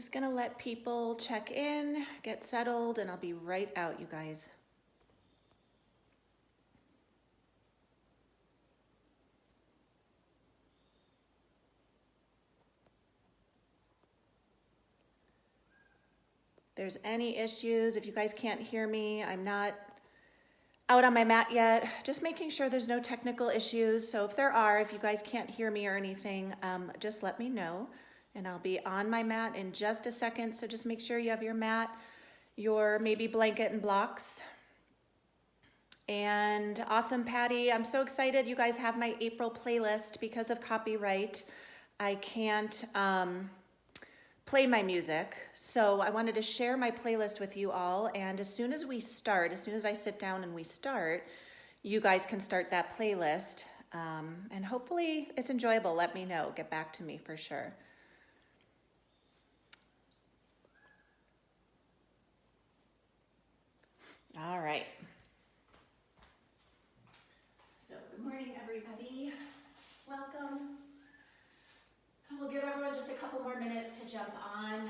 Just gonna let people check in, get settled, and I'll be right out, you guys. If there's any issues, if you guys can't hear me, I'm not out on my mat yet. Just making sure there's no technical issues. So if there are, if you guys can't hear me or anything, just let me know. And I'll be on my mat in just a second. So just make sure you have your mat, your maybe blanket and blocks. And awesome, Patty. I'm so excited you guys have my April playlist. Because of copyright, I can't play my music. So I wanted to share my playlist with you all. And as soon as we start, as soon as I sit down and we start, you guys can start that playlist. And hopefully it's enjoyable. Let me know. Get back to me for sure. All right. So good morning, everybody. Welcome. We'll give everyone just a couple more minutes to jump on.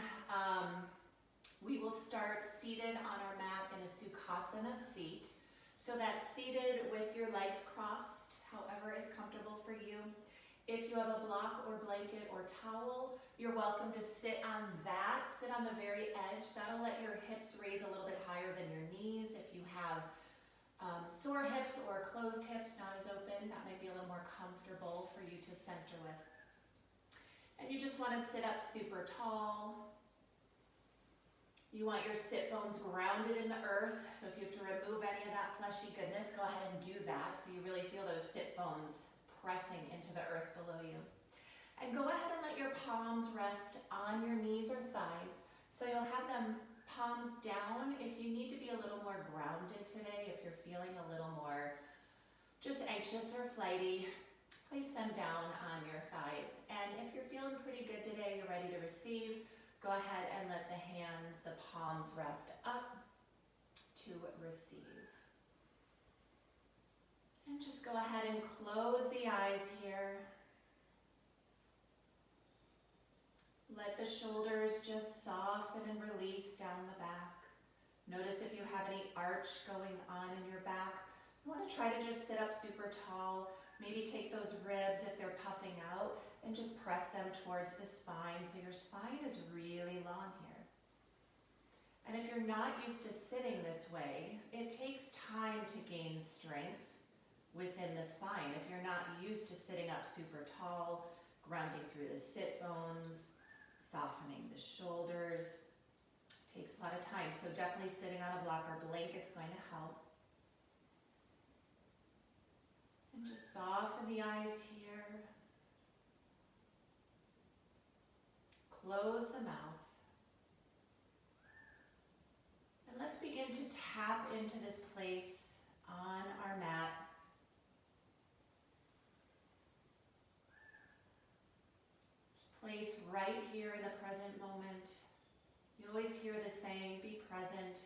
We will start seated on our mat in a Sukhasana seat. So that's seated with your legs crossed, however is comfortable for you. If you have a block or blanket or towel, you're welcome to sit on that. Sit on the very edge. That'll let your hips raise a little bit higher than your knees. If you have sore hips or closed hips, not as open, that might be a little more comfortable for you to center with. And you just want to sit up super tall. You want your sit bones grounded in the earth. So if you have to remove any of that fleshy goodness, go ahead and do that. So you really feel those sit bones pressing into the earth below you. And go ahead and let your palms rest on your knees or thighs. So you'll have them palms down if you need to be a little more grounded today, if you're feeling a little more just anxious or flighty. Place them down on your thighs. And if you're feeling pretty good today, you're ready to receive, go ahead and let the hands, the palms rest up to receive. And just go ahead and close the eyes here. Let the shoulders just soften and release down the back. Notice if you have any arch going on in your back. You want to try to just sit up super tall. Maybe take those ribs if they're puffing out and just press them towards the spine so your spine is really long here. And if you're not used to sitting this way, it takes time to gain strength within the spine. If you're not used to sitting up super tall, grounding through the sit bones, softening the shoulders, takes a lot of time. So definitely sitting on a block or blanket's going to help. And just soften the eyes here. Close the mouth. And let's begin to tap into this place on our mat. This place right here in the present moment. You always hear the saying, be present.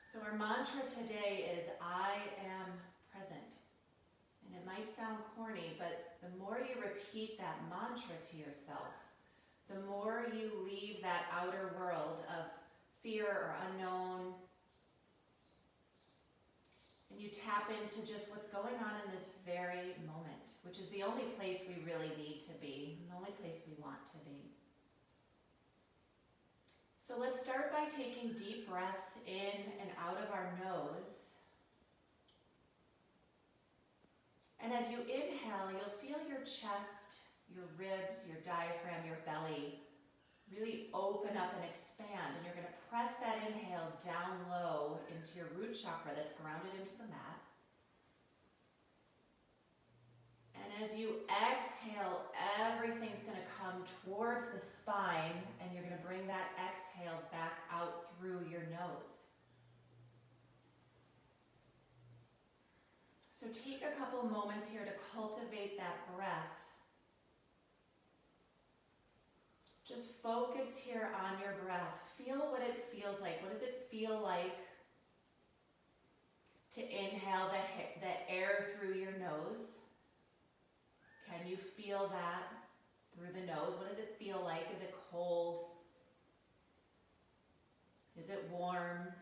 So our mantra today is, I am present. And it might sound corny, but the more you repeat that mantra to yourself, the more you leave that outer world of fear or unknown, and you tap into just what's going on in this very moment, which is the only place we really need to be, the only place we want to be. So let's start by taking deep breaths in and out of our nose. And as you inhale, you'll feel your chest, your ribs, your diaphragm, your belly really open up and expand. And you're going to press that inhale down low into your root chakra that's grounded into the mat. And as you exhale, everything's going to come towards the spine, and you're going to bring that exhale back out through your nose. So take a couple moments here to cultivate that breath. Just focused here on your breath. Feel what it feels like. What does it feel like to inhale the air through your nose? Can you feel that through the nose. What does it feel like? Is it cold? Is it warm?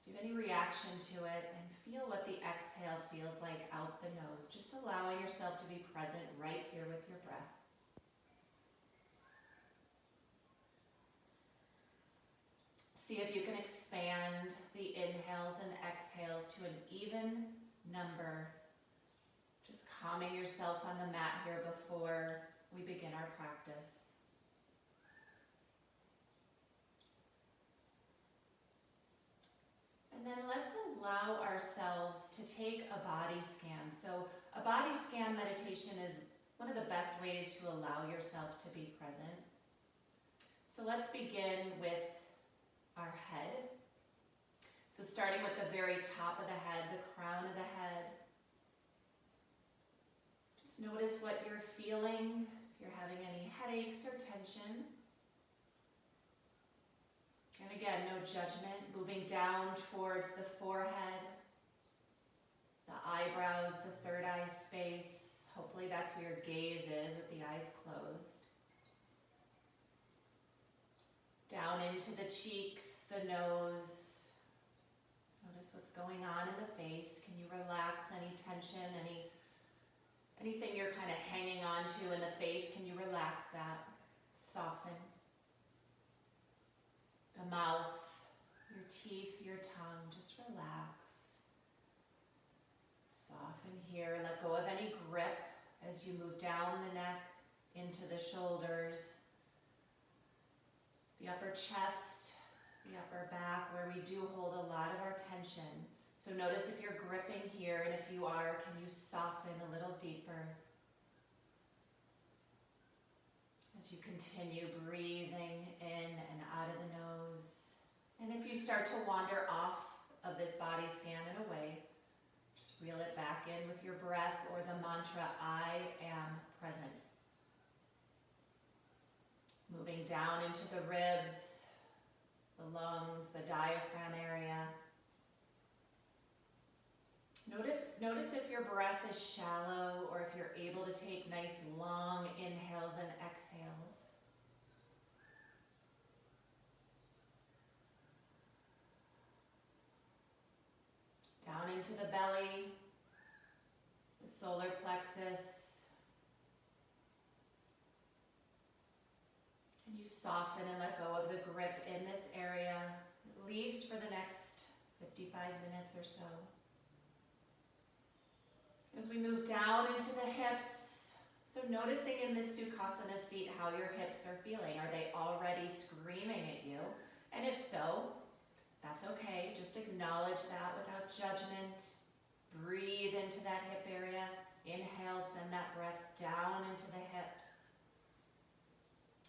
Do you have any reaction to it? And feel what the exhale feels like out the nose. Just allowing yourself to be present right here with your breath. See if you can expand the inhales and exhales to an even number. Just calming yourself on the mat here before we begin our practice. And then let's allow ourselves to take a body scan. So a body scan meditation is one of the best ways to allow yourself to be present. So let's begin with our head. So starting with the very top of the head, the crown of the head. Just notice what you're feeling, if you're having any headaches or tension. And again, no judgment. Moving down towards the forehead, the eyebrows, the third eye space. Hopefully that's where your gaze is with the eyes closed. Down into the cheeks, the nose. Notice what's going on in the face. Can you relax any tension, anything you're kind of hanging on to in the face? Can you relax that? Soften. The mouth, your teeth, your tongue, just relax. Soften here, let go of any grip as you move down the neck into the shoulders, the upper chest, the upper back, where we do hold a lot of our tension. So notice if you're gripping here, and if you are, can you soften a little deeper? As you continue breathing in and out of the nose. And if you start to wander off of this body scan and away, just reel it back in with your breath or the mantra, I am present. Moving down into the ribs, the lungs, the diaphragm area. Notice if your breath is shallow or if you're able to take nice long inhales and exhales. Down into the belly, the solar plexus. Can you soften and let go of the grip in this area, at least for the next 55 minutes or so? As we move down into the hips, so noticing in this Sukhasana seat how your hips are feeling. Are they already screaming at you? And if so, that's okay. Just acknowledge that without judgment. Breathe into that hip area. Inhale, send that breath down into the hips.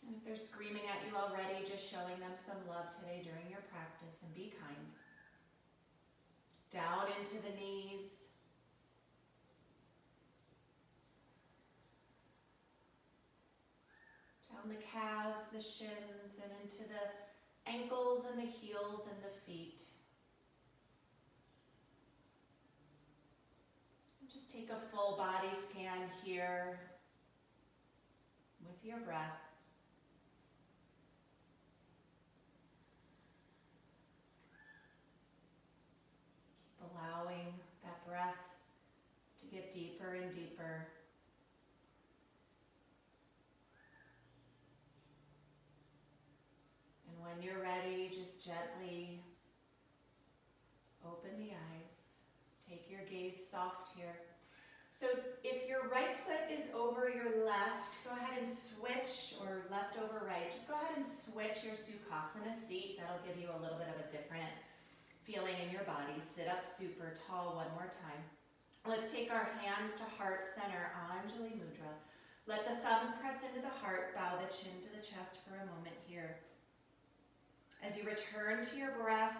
And if they're screaming at you already, just showing them some love today during your practice, and be kind. Down into the knees. Down the calves, the shins, and into the ankles and the heels and the feet. And just take a full body scan here with your breath. Keep allowing that breath to get deeper and deeper. When you're ready, just gently open the eyes. Take your gaze soft here. So if your right foot is over your left, go ahead and switch, or left over right. Just go ahead and switch your Sukhasana seat. That'll give you a little bit of a different feeling in your body. Sit up super tall one more time. Let's take our hands to heart center, Anjali Mudra. Let the thumbs press into the heart, bow the chin to the chest for a moment here. As you return to your breath,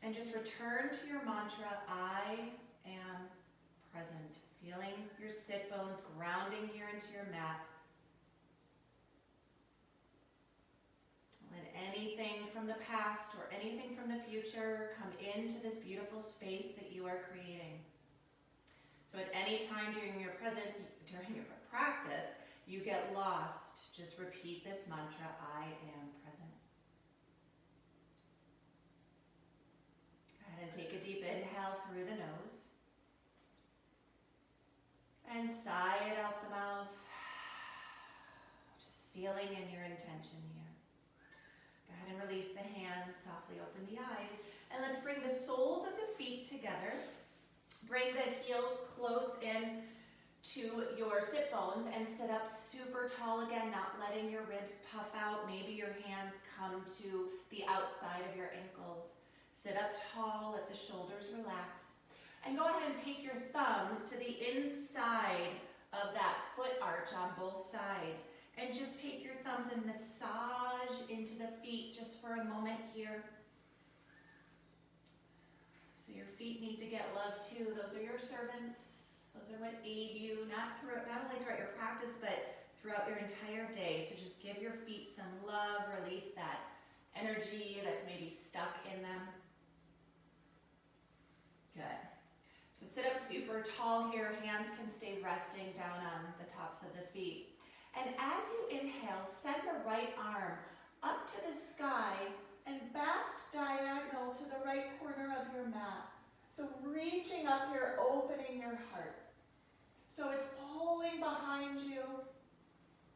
and just return to your mantra, I am present. Feeling your sit bones grounding here into your mat. Don't let anything from the past or anything from the future come into this beautiful space that you are creating. So at any time during your practice, you get lost, just repeat this mantra, I am present. Go ahead and take a deep inhale through the nose. And sigh it out the mouth. Just sealing in your intention here. Go ahead and release the hands, softly open the eyes. And let's bring the soles of the feet together. Bring the heels close in to your sit bones and sit up super tall again, not letting your ribs puff out. Maybe your hands come to the outside of your ankles. Sit up tall, let the shoulders relax. And go ahead and take your thumbs to the inside of that foot arch on both sides. And just take your thumbs and massage into the feet just for a moment here. So your feet need to get love too. Those are your servants. Those are what aid you, not only throughout your practice, but throughout your entire day. So just give your feet some love, release that energy that's maybe stuck in them. Good. So sit up super tall here. Hands can stay resting down on the tops of the feet. And as you inhale, send the right arm up to the sky and back diagonal to the right corner of your mat. So reaching up here, opening your heart. So it's pulling behind you.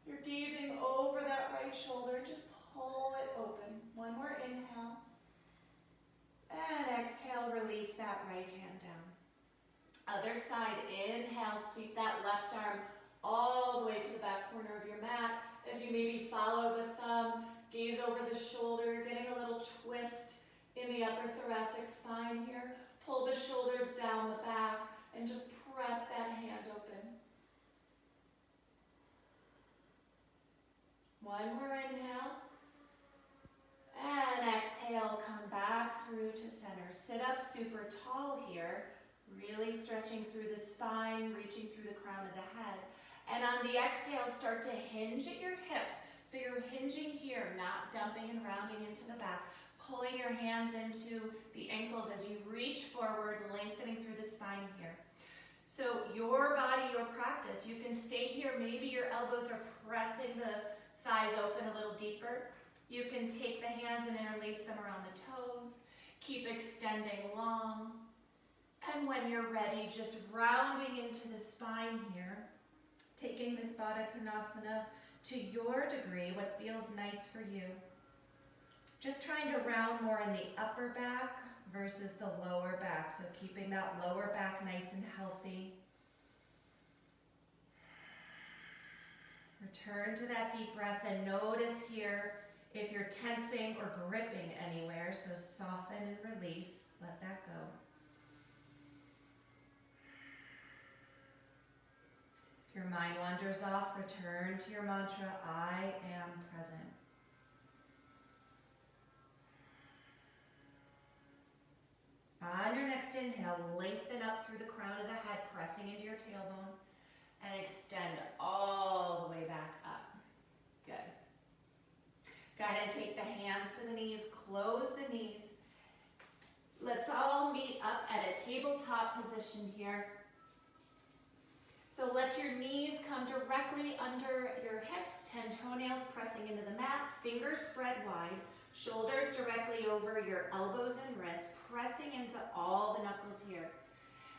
You're gazing over that right shoulder. Just pull it open. One more inhale. And exhale, release that right hand down. Other side, inhale, sweep that left arm all the way to the back corner of your mat. As you maybe follow the thumb, gaze over the shoulder, getting a little twist in the upper thoracic spine here. Pull the shoulders down the back and just press that hand open. One more inhale. And exhale, come back through to center. Sit up super tall here, really stretching through the spine, reaching through the crown of the head. And on the exhale, start to hinge at your hips. So you're hinging here, not dumping and rounding into the back. Pulling your hands into the ankles as you reach forward, lengthening through the spine here. So your body, your practice, you can stay here. Maybe your elbows are pressing the thighs open a little deeper. You can take the hands and interlace them around the toes. Keep extending long. And when you're ready, just rounding into the spine here, taking this Baddha Konasana to your degree, what feels nice for you. Just trying to round more in the upper back versus the lower back. So keeping that lower back nice and healthy. Return to that deep breath and notice here if you're tensing or gripping anywhere. So soften and release. Let that go. If your mind wanders off, return to your mantra, I am present. On your next inhale, lengthen up through the crown of the head, pressing into your tailbone, and extend all the way back up. Good. Go ahead and take the hands to the knees, close the knees. Let's all meet up at a tabletop position here. So let your knees come directly under your hips, 10 toenails pressing into the mat, fingers spread wide, shoulders directly over your elbows and wrists, pressing into all the knuckles here.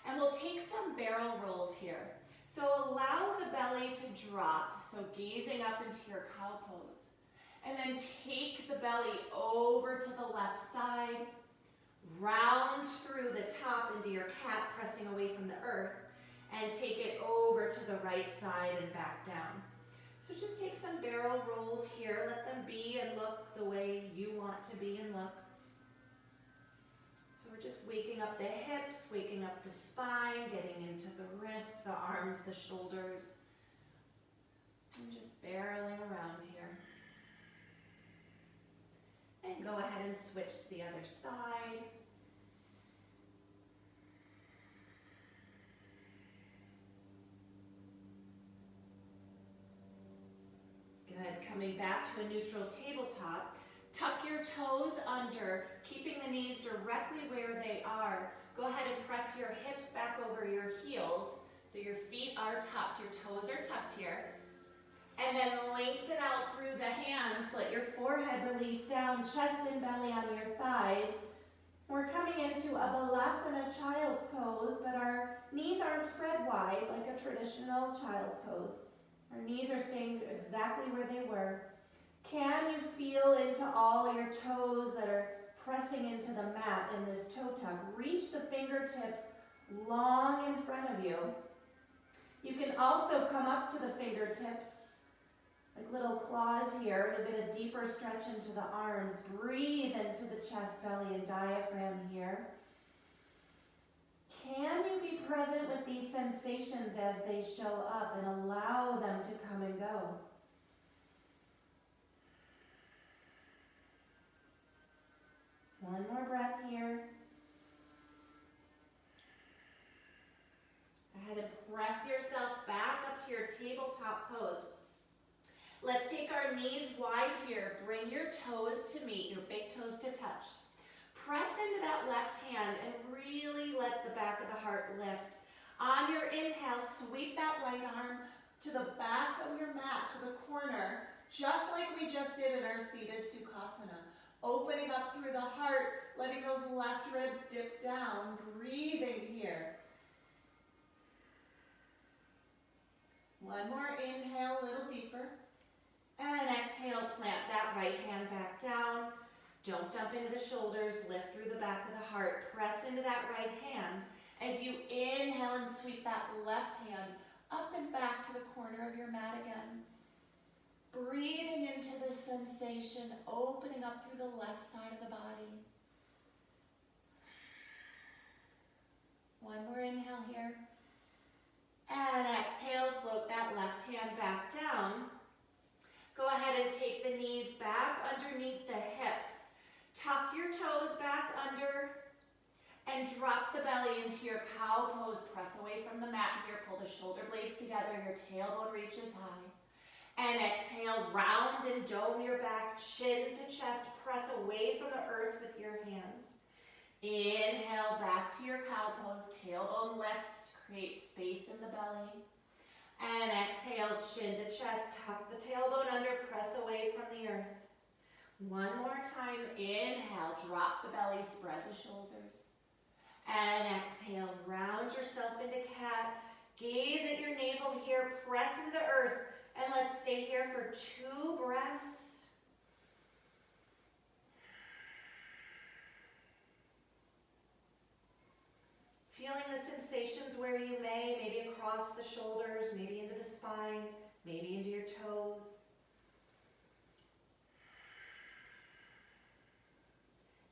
And we'll take some barrel rolls here. So allow the belly to drop, so gazing up into your cow pose. And then take the belly over to the left side, round through the top into your cat, pressing away from the earth, and take it over to the right side and back down. So just take some barrel rolls here. Let them be and look the way you want to be and look. So we're just waking up the hips, waking up the spine, getting into the wrists, the arms, the shoulders. And just barreling around here. And go ahead and switch to the other side. Good. Coming back to a neutral tabletop. Tuck your toes under, keeping the knees directly where they are. Go ahead and press your hips back over your heels so your feet are tucked, your toes are tucked here. And then lengthen out through the hands. Let your forehead release down, chest and belly on your thighs. We're coming into a Balasana child's pose, but our knees aren't spread wide like a traditional child's pose. Our knees are staying exactly where they were. Can you feel into all your toes that are pressing into the mat in this toe tuck? Reach the fingertips long in front of you. You can also come up to the fingertips, like little claws here, to get a deeper stretch into the arms. Breathe into the chest, belly, and diaphragm here. Can you be present with these sensations as they show up and allow them to come and go? One more breath here. Go ahead and press yourself back up to your tabletop pose. Let's take our knees wide here. Bring your toes to meet, your big toes to touch. Press into that left hand and really let the back of the heart lift. On your inhale, sweep that right arm to the back of your mat, to the corner, just like we just did in our seated Sukhasana. Opening up through the heart, letting those left ribs dip down, breathing here. One more inhale, a little deeper. And exhale, plant that right hand back down. Don't dump into the shoulders, lift through the back of the heart. Press into that right hand. As you inhale and sweep that left hand up and back to the corner of your mat again. Breathing into the sensation, opening up through the left side of the body. One more inhale here. And exhale, float that left hand back down. Go ahead and take the knees back underneath the hips. Tuck your toes back under and drop the belly into your cow pose. Press away from the mat here. Pull the shoulder blades together. Your tailbone reaches high. And exhale, round and dome your back, chin to chest. Press away from the earth with your hands. Inhale, back to your cow pose. Tailbone lifts, create space in the belly. And exhale, chin to chest, tuck the tailbone under, press away from the earth. One more time, inhale, drop the belly, spread the shoulders. And exhale, round yourself into cat. Gaze at your navel here, press into the earth, and let's stay here for 2 breaths. Feeling the sensations where you may, maybe across the shoulders, maybe into the spine, maybe into your toes.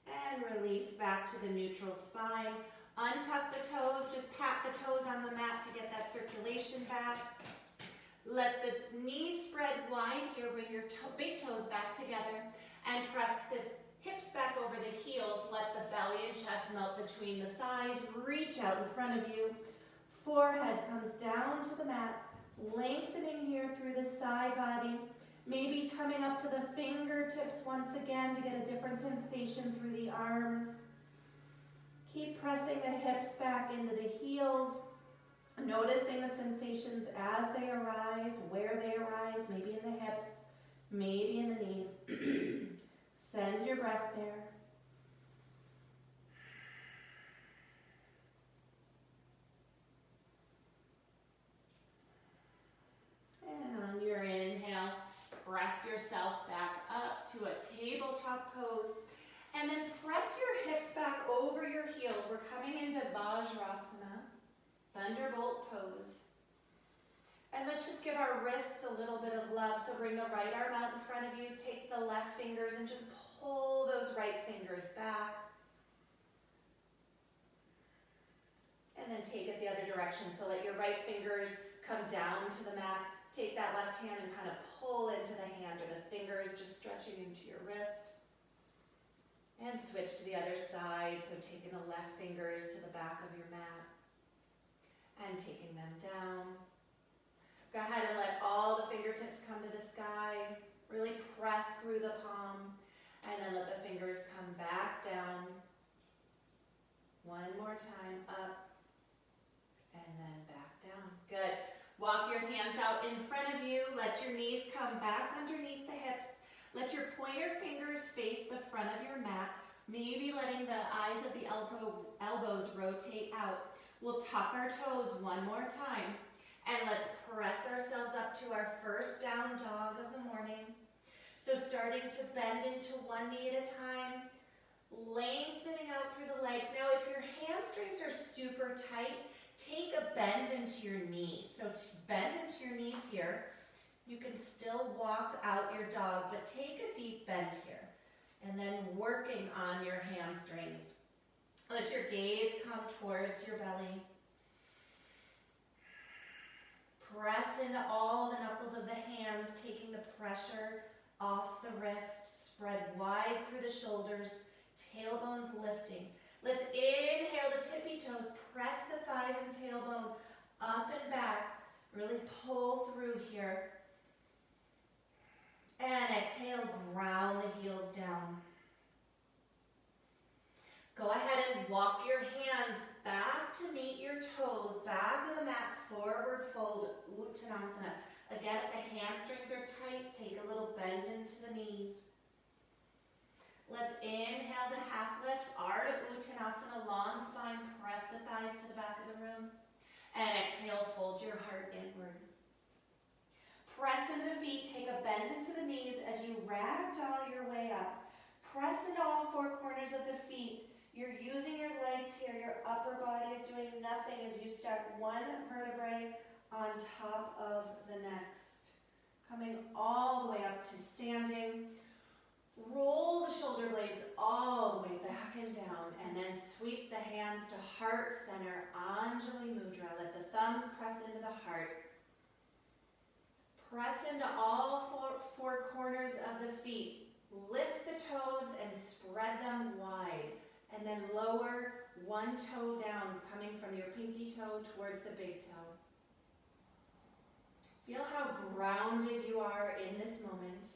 And release back to the neutral spine. Untuck the toes, just pat the toes on the mat to get that circulation back. Let the knees spread wide here, bring your big toes back together and press the hips back over the heels. Let the belly and chest melt between the thighs. Reach out in front of you. Forehead comes down to the mat, lengthening here through the side body. Maybe coming up to the fingertips once again to get a different sensation through the arms. Keep pressing the hips back into the heels. Noticing the sensations as they arise, where they arise, maybe in the hips, maybe in the knees. Send your breath there. And on your inhale, press yourself back up to a tabletop pose. And then press your hips back over your heels. We're coming into Vajrasana, Thunderbolt pose. And let's just give our wrists a little bit of love. So bring the right arm out in front of you. Take the left fingers and just pull those right fingers back. And then take it the other direction. So let your right fingers come down to the mat. Take that left hand and kind of pull into the hand, or the fingers just stretching into your wrist. And switch to the other side. So taking the left fingers to the back of your mat and taking them down. Go ahead and let all the fingertips come to the sky. Really press through the palm. And then let the fingers come back down. One more time, up. And then back down. Good. Walk your hands out in front of you. Let your knees come back underneath the hips. Let your pointer fingers face the front of your mat, maybe letting the eyes of the elbows rotate out. We'll tuck our toes one more time. And let's press ourselves up to our first down dog of the morning. So starting to bend into one knee at a time, lengthening out through the legs. Now if your hamstrings are super tight, take a bend into your knees. So bend into your knees here. You can still walk out your dog, but take a deep bend here. And then working on your hamstrings. Let your gaze come towards your belly. Press into all the knuckles of the hands, taking the pressure off the wrist. Spread wide through the shoulders, tailbones lifting. Let's inhale the tippy toes, press the thighs and tailbone up and back. Really pull through here. And exhale, ground the heels down. Go ahead and walk your hands back to meet your toes, back of the mat, forward fold, Uttanasana. Again, if the hamstrings are tight, take a little bend into the knees. Let's inhale the half lift, Ardha Uttanasana, long spine, press the thighs to the back of the room. And exhale, fold your heart inward. Press into the feet, take a bend into the knees as you ragdoll your way up. Press into all four corners of the feet. You're using your legs here, your upper body is doing nothing as you stack one vertebrae on top of the next. Coming all the way up to standing. Roll the shoulder blades all the way back and down, and then sweep the hands to heart center, Anjali Mudra. Let the thumbs press into the heart. Press into all four corners of the feet. Lift the toes and spread them wide. And then lower one toe down, coming from your pinky toe towards the big toe. Feel how grounded you are in this moment,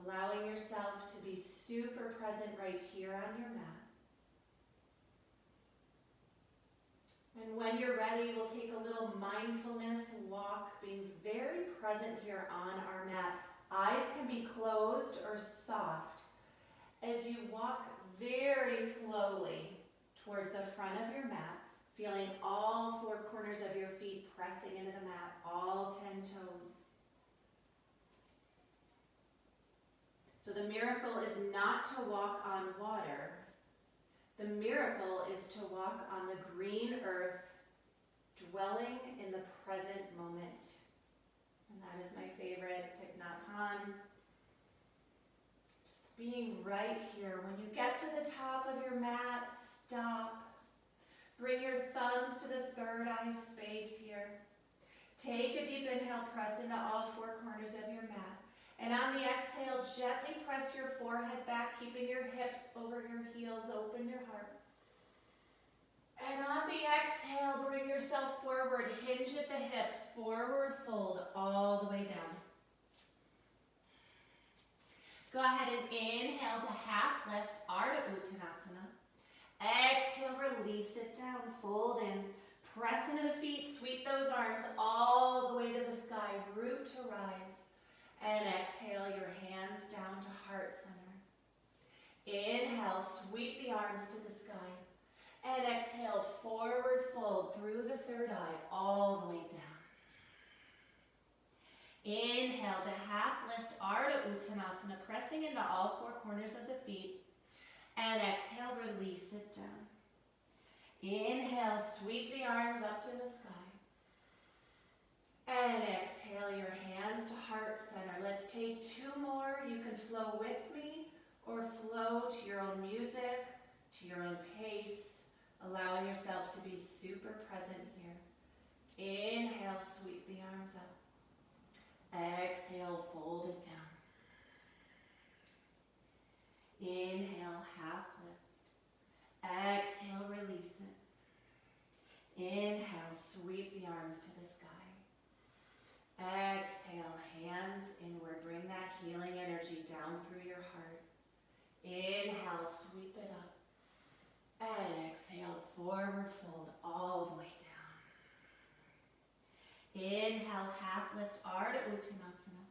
allowing yourself to be super present right here on your mat. And when you're ready, we'll take a little mindfulness walk, being very present here on our mat. Eyes can be closed or soft. As you walk very slowly towards the front of your mat, feeling all four corners of your feet pressing into the mat, all 10 toes. So the miracle is not to walk on water. The miracle is to walk on the green earth, dwelling in the present moment. And that is my favorite, Thich Nhat Hanh. Just being right here. When you get to the top of your mat, stop. Bring your thumbs to the third eye space here. Take a deep inhale, press into all four corners of your mat. And on the exhale, gently press your forehead back, keeping your hips over your heels, open your heart. And on the exhale, bring yourself forward, hinge at the hips, forward fold all the way down. Go ahead and inhale to half lift, Ardha Uttanasana. Exhale, release it down, fold in. Press into the feet, sweep those arms all the way to the sky, root to rise. And exhale your hands down to heart center. Inhale, sweep the arms to the sky. And exhale, forward fold through the third eye, all the way down. Inhale to half lift, Ardha Uttanasana, pressing into all four corners of the feet. And exhale, release it down. Inhale, sweep the arms up to the sky. And exhale your hands to heart center. Let's take two more. You can flow with me or flow to your own music, to your own pace, allowing yourself to be super present here. Inhale, sweep the arms up. Exhale, fold it down. Inhale, half lift. Exhale, release it. Inhale, sweep the arms to the sky. Exhale, hands inward. Bring that healing energy down through your heart. Inhale, sweep it up. And exhale, forward fold all the way Inhale, half lift, Ardha Uttanasana.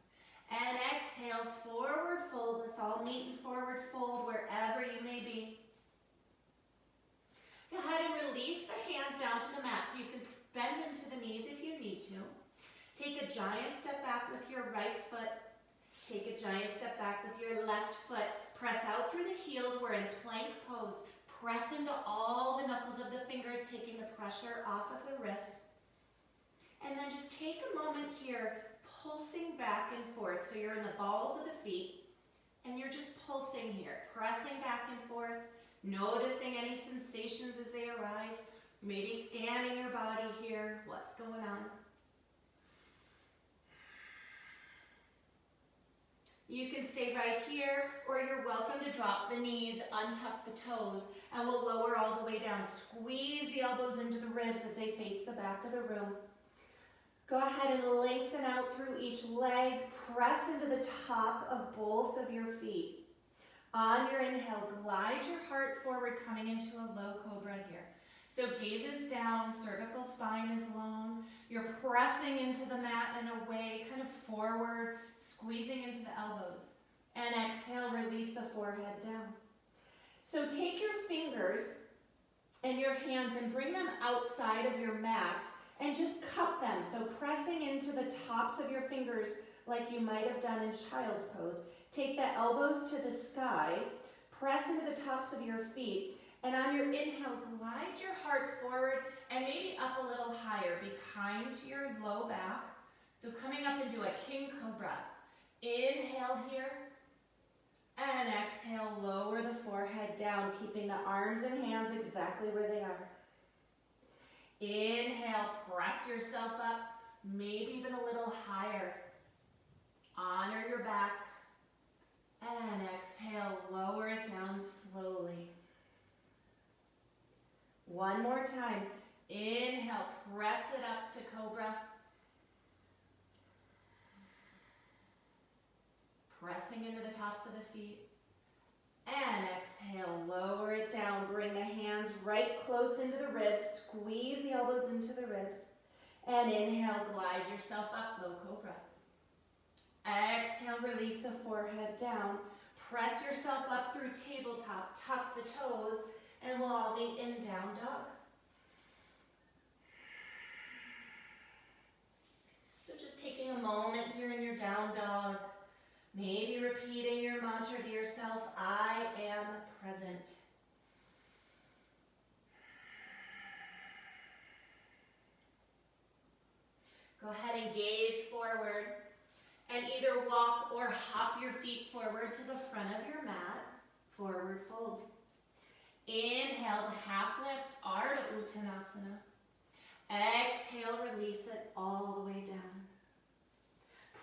And exhale, forward fold. Let's all meet in forward fold wherever you may be. Go ahead and release the hands down to the mat so you can bend into the knees if you need to. Take a giant step back with your right foot. Take a giant step back with your left foot. Press out through the heels. We're in plank pose. Press into all the knuckles of the fingers, taking the pressure off of the wrist. And then just take a moment here, pulsing back and forth. So you're in the balls of the feet, and you're just pulsing here, pressing back and forth, noticing any sensations as they arise, maybe scanning your body here, what's going on. You can stay right here, or you're welcome to drop the knees, untuck the toes, and we'll lower all the way down. Squeeze the elbows into the ribs as they face the back of the room. Go ahead and lengthen out through each leg. Press into the top of both of your feet. On your inhale, glide your heart forward, coming into a low cobra here. So gaze is down, cervical spine is long. You're pressing into the mat in a way, kind of forward, squeezing into the elbows. And exhale, release the forehead down. So take your fingers and your hands and bring them outside of your mat and just cup them. So pressing into the tops of your fingers like you might have done in child's pose. Take the elbows to the sky, press into the tops of your feet, and on your inhale, glide your heart forward and maybe up a little higher. Be kind to your low back. So coming up into a king cobra. Inhale here, and exhale, lower the forehead down, keeping the arms and hands exactly where they are. Inhale, press yourself up, maybe even a little higher. Honor your back. And exhale, lower it down slowly. One more time. Inhale, press it up to cobra. Pressing into the tops of the feet. And exhale, lower it down. Bring the hands right close into the ribs. Squeeze the elbows into the ribs. And inhale, glide yourself up, low cobra. Exhale, release the forehead down. Press yourself up through tabletop. Tuck the toes, and we'll all meet in down dog. So just taking a moment here in your down dog. Maybe repeating your mantra to yourself, I am present. Go ahead and gaze forward and either walk or hop your feet forward to the front of your mat, forward fold. Inhale to half lift, Ardha Uttanasana. Exhale, release it all the way down.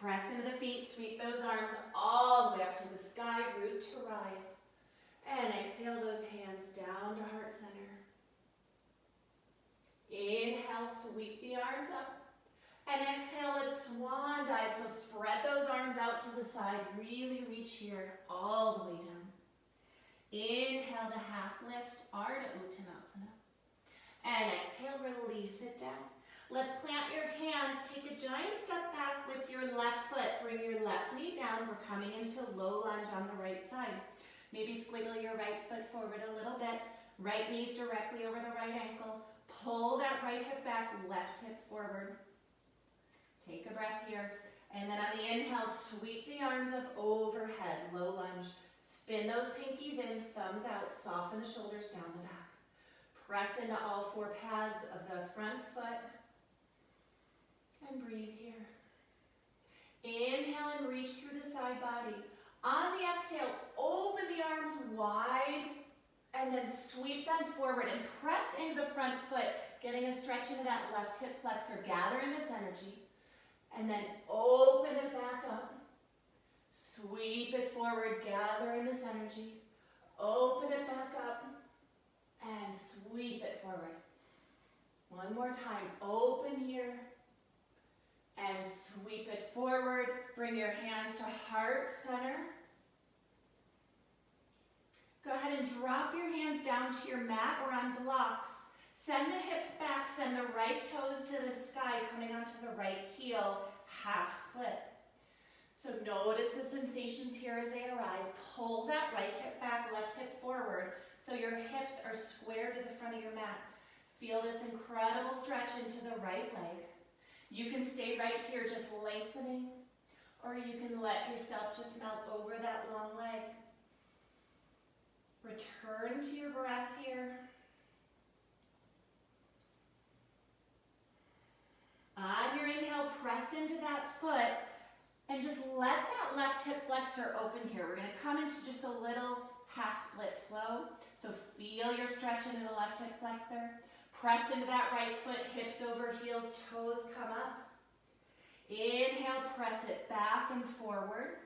Press into the feet, sweep those arms all the way up to the sky, root to rise. And exhale those hands down to heart center. Inhale, sweep the arms up. And exhale, let's swan dive. So spread those arms out to the side. Really reach here all the way down. Inhale to half lift, Ardha Uttanasana. And exhale, release it down. Let's plant your hands. Take a giant step back with your left foot. Bring your left knee down. We're coming into low lunge on the right side. Maybe squiggle your right foot forward a little bit. Right knee's directly over the right ankle. Pull that right hip back, left hip forward. Take a breath here. And then on the inhale, sweep the arms up overhead, low lunge. Spin those pinkies in, thumbs out. Soften the shoulders down the back. Press into all four pads of the front foot. And breathe here. Inhale and reach through the side body. On the exhale, open the arms wide and then sweep them forward and press into the front foot, getting a stretch into that left hip flexor, gathering this energy. And then open it back up. Sweep it forward, gathering this energy. Open it back up and sweep it forward. One more time. Open here. And sweep it forward. Bring your hands to heart center. Go ahead and drop your hands down to your mat or on blocks. Send the hips back, send the your right toes to the sky, coming onto the right heel, half split. So notice the sensations here as they arise. Pull that right hip back, left hip forward, so your hips are square to the front of your mat. Feel this incredible stretch into the right leg. You can stay right here just lengthening, or you can let yourself just melt over that long leg. Return to your breath here. On your inhale, press into that foot and just let that left hip flexor open here. We're going to come into just a little half split flow. So feel your stretch into the left hip flexor. Press into that right foot, hips over heels, toes come up. Inhale, press it back and forward.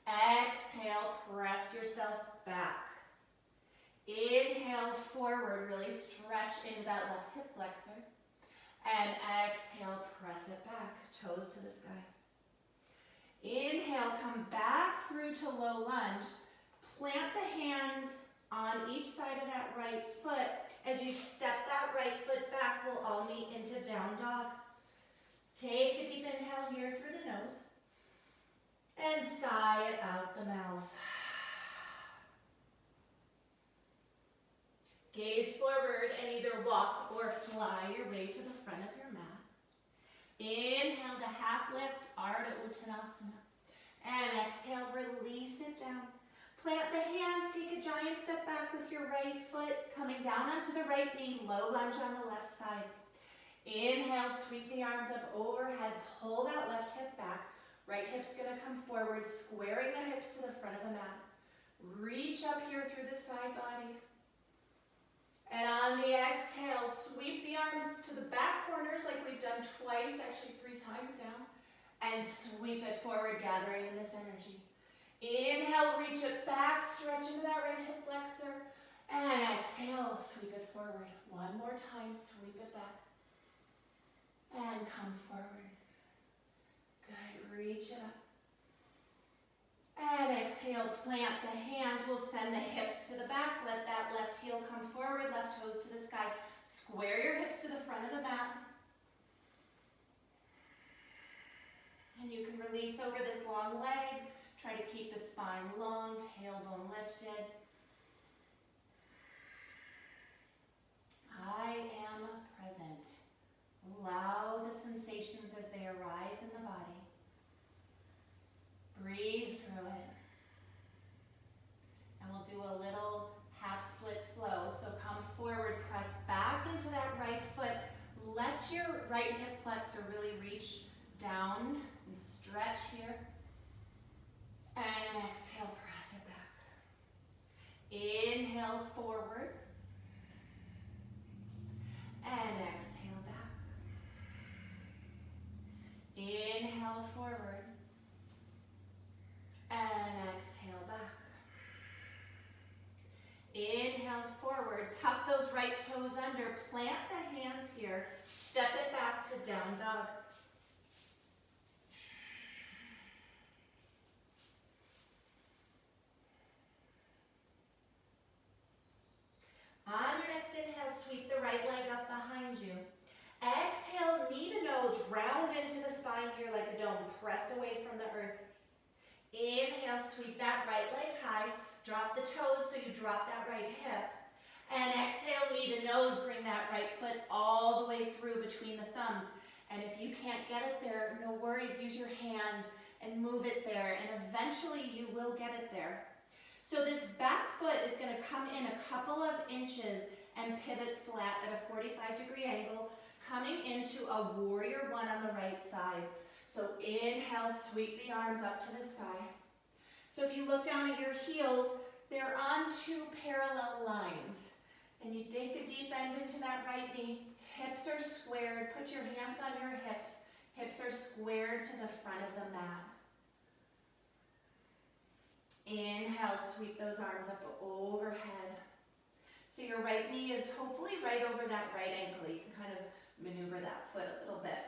Exhale, press yourself back. Inhale, forward, really stretch into that left hip flexor. And exhale, press it back, toes to the sky. Inhale, come back through to low lunge. Plant the hands on each side of that right foot. As you step that right foot back, we'll all meet into down dog. Take a deep inhale here through the nose. And sigh it out the mouth. Gaze forward and either walk or fly your way to the front of your mat. Inhale to half lift, Ardha Uttanasana. And exhale, release it down. Plant the hands, take a giant step back with your right foot, coming down onto the right knee, low lunge on the left side. Inhale, sweep the arms up overhead, pull that left hip back. Right hip's gonna come forward, squaring the hips to the front of the mat. Reach up here through the side body. And on the exhale, sweep the arms to the back corners like we've done twice, actually 3 times now. And sweep it forward, gathering in this energy. Inhale, reach it back, stretch into that right hip flexor. And exhale, sweep it forward. One more time, sweep it back. And come forward. Good, reach it up. And exhale, plant the hands. We'll send the hips to the back. Let that left heel come forward, left toes to the sky. Square your hips to the front of the mat. And you can release over this long leg. Try to keep the spine long, tailbone lifted. I am present. Allow the sensations as they arise in the body. Breathe through it. And we'll do a little half split flow. So come forward, press back into that right foot. Let your right hip flexor really reach down and stretch here. And exhale, press it back. Inhale forward. And exhale back. Inhale forward. And exhale back. Inhale forward. Tuck those right toes under. Plant the hands here. Step it back to down dog. On your next inhale, sweep the right leg up behind you. Exhale, knee to nose, round into the spine here like a dome. Press away from the earth. Inhale, sweep that right leg high. Drop the toes so you drop that right hip. And exhale, knee to nose, bring that right foot all the way through between the thumbs. And if you can't get it there, no worries, use your hand and move it there. And eventually you will get it there. So this back foot is going to come in a couple of inches and pivot flat at a 45-degree angle, coming into a warrior one on the right side. So inhale, sweep the arms up to the sky. So if you look down at your heels, they're on 2 parallel lines. And you dig a deep end into that right knee. Hips are squared. Put your hands on your hips. Hips are squared to the front of the mat. Inhale, sweep those arms up overhead. So your right knee is hopefully right over that right ankle. You can kind of maneuver that foot a little bit.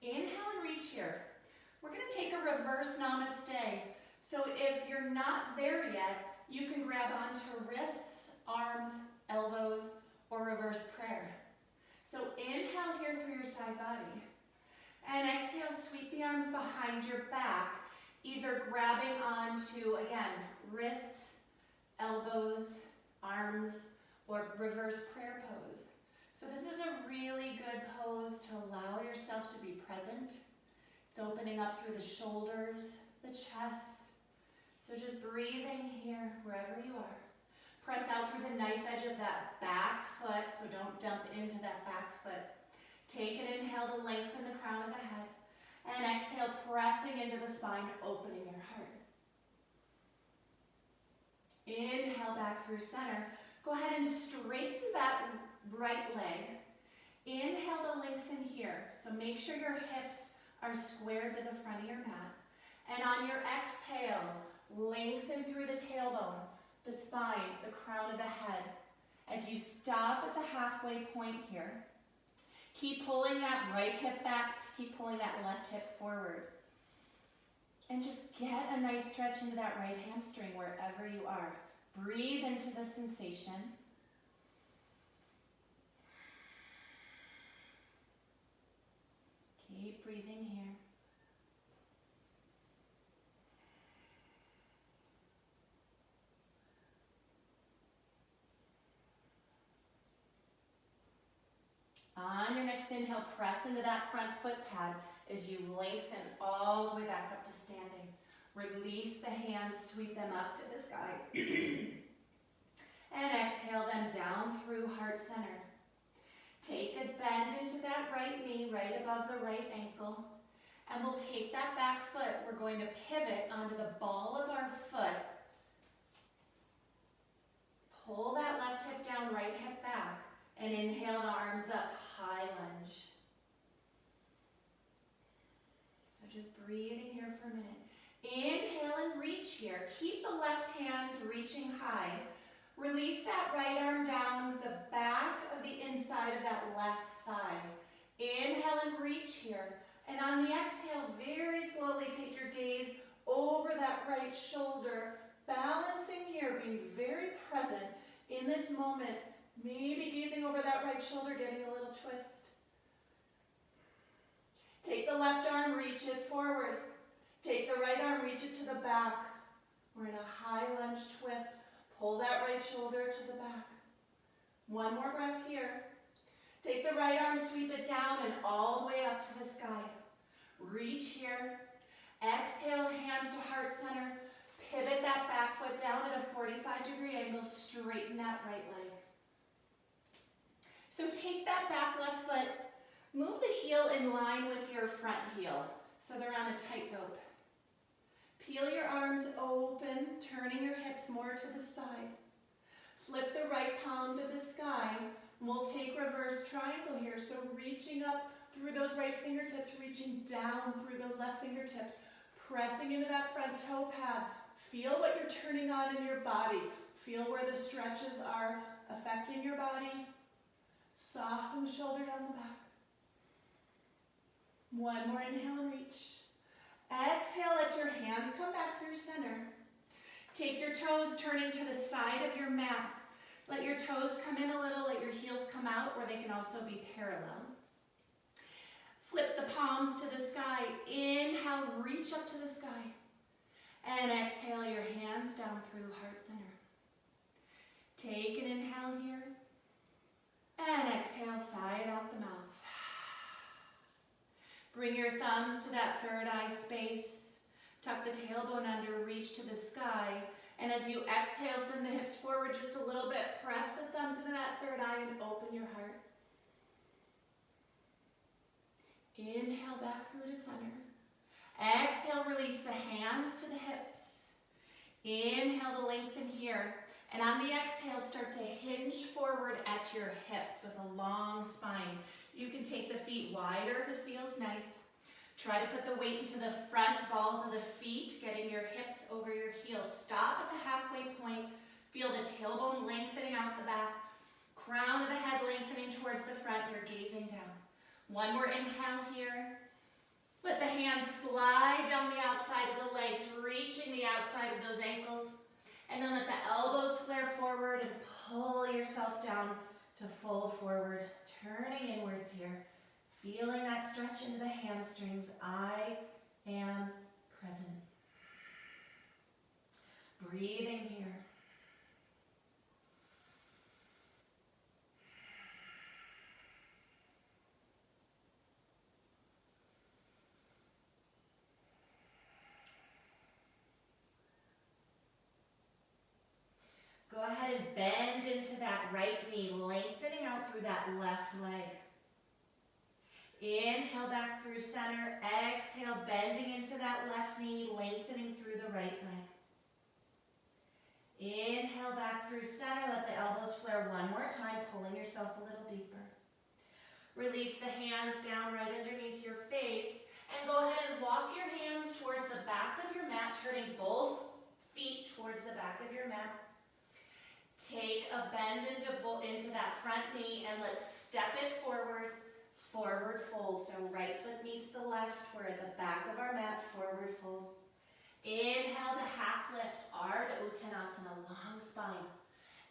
Inhale and reach here. We're going to take a reverse namaste. So if you're not there yet, you can grab onto wrists, arms, elbows, or reverse prayer. side body. And exhale, sweep the arms behind your back, either grabbing onto, again, wrists, elbows, arms, or reverse prayer pose. So this is a really good pose to allow yourself to be present. It's opening up through the shoulders, the chest. So just breathing here, wherever you are. Press out through the knife edge of that back foot, so don't dump into that back foot. Take an inhale to lengthen the crown of the head. And exhale, pressing into the spine, opening your heart. Inhale back through center. Go ahead and straighten that right leg. Inhale to lengthen here. So make sure your hips are squared to the front of your mat. And on your exhale, lengthen through the tailbone, the spine, the crown of the head. As you stop at the halfway point here, keep pulling that right hip back, keep pulling that left hip forward. And just get a nice stretch into that right hamstring wherever you are. Breathe into the sensation. Keep breathing here. On your next inhale, press into that front foot pad as you lengthen all the way back up to standing. Release the hands, sweep them up to the sky. And exhale them down through heart center. Take a bend into that right knee, right above the right ankle. And we'll take that back foot. We're going to pivot onto the ball of our foot. Pull that left hip down, right hip back. And inhale the arms up, high lunge. So just breathing here for a minute. Inhale and reach here. Keep the left hand reaching high. Release that right arm down the back of the inside of that left thigh. Inhale and reach here. And on the exhale, very slowly take your gaze over that right shoulder, balancing here, being very present in this moment. Maybe gazing over that right shoulder, getting a little twist. Take the left arm, reach it forward. Take the right arm, reach it to the back. We're in a high lunge twist. Pull that right shoulder to the back. One more breath here. Take the right arm, sweep it down and all the way up to the sky. Reach here. Exhale, hands to heart center. Pivot that back foot down at a 45-degree angle. Straighten that right leg. So take that back left foot. Move the heel in line with your front heel. So they're on a tightrope. Peel your arms open, turning your hips more to the side. Flip the right palm to the sky. We'll take reverse triangle here. So reaching up through those right fingertips, reaching down through those left fingertips, pressing into that front toe pad. Feel what you're turning on in your body. Feel where the stretches are affecting your body. Soften the shoulder down the back. One more inhale and reach. Exhale, let your hands come back through center. Take your toes turning to the side of your mat. Let your toes come in a little, let your heels come out, or they can also be parallel. Flip the palms to the sky. Inhale, reach up to the sky. And exhale your hands down through heart center. Take an inhale here. And exhale, side out the mouth. Bring your thumbs to that third eye space. Tuck the tailbone under, reach to the sky. And as you exhale, send the hips forward just a little bit. Press the thumbs into that third eye and open your heart. Inhale back through to center. Exhale, release the hands to the hips. Inhale to lengthen here. And on the exhale, start to hinge forward at your hips with a long spine. You can take the feet wider if it feels nice. Try to put the weight into the front balls of the feet, getting your hips over your heels. Stop at the halfway point. Feel the tailbone lengthening out the back. Crown of the head lengthening towards the front. You're gazing down. One more inhale here. Let the hands slide down the outside of the legs, reaching the outside of those ankles. And then let the elbows flare forward and pull yourself down to fold forward, turning inwards here. Feeling that stretch into the hamstrings. I am present. Breathing here. Go ahead and bend into that right knee, lengthening out through that left leg. Inhale back through center. Exhale, bending into that left knee, lengthening through the right leg. Inhale back through center. Let the elbows flare one more time, pulling yourself a little deeper. Release the hands down right underneath your face. And go ahead and walk your hands towards the back of your mat, turning both feet towards the back of your mat. Take a bend into that front knee and let's step it forward, forward fold. So right foot meets the left, we're at the back of our mat, forward fold. Inhale to half lift, Ardha Uttanasana, long spine.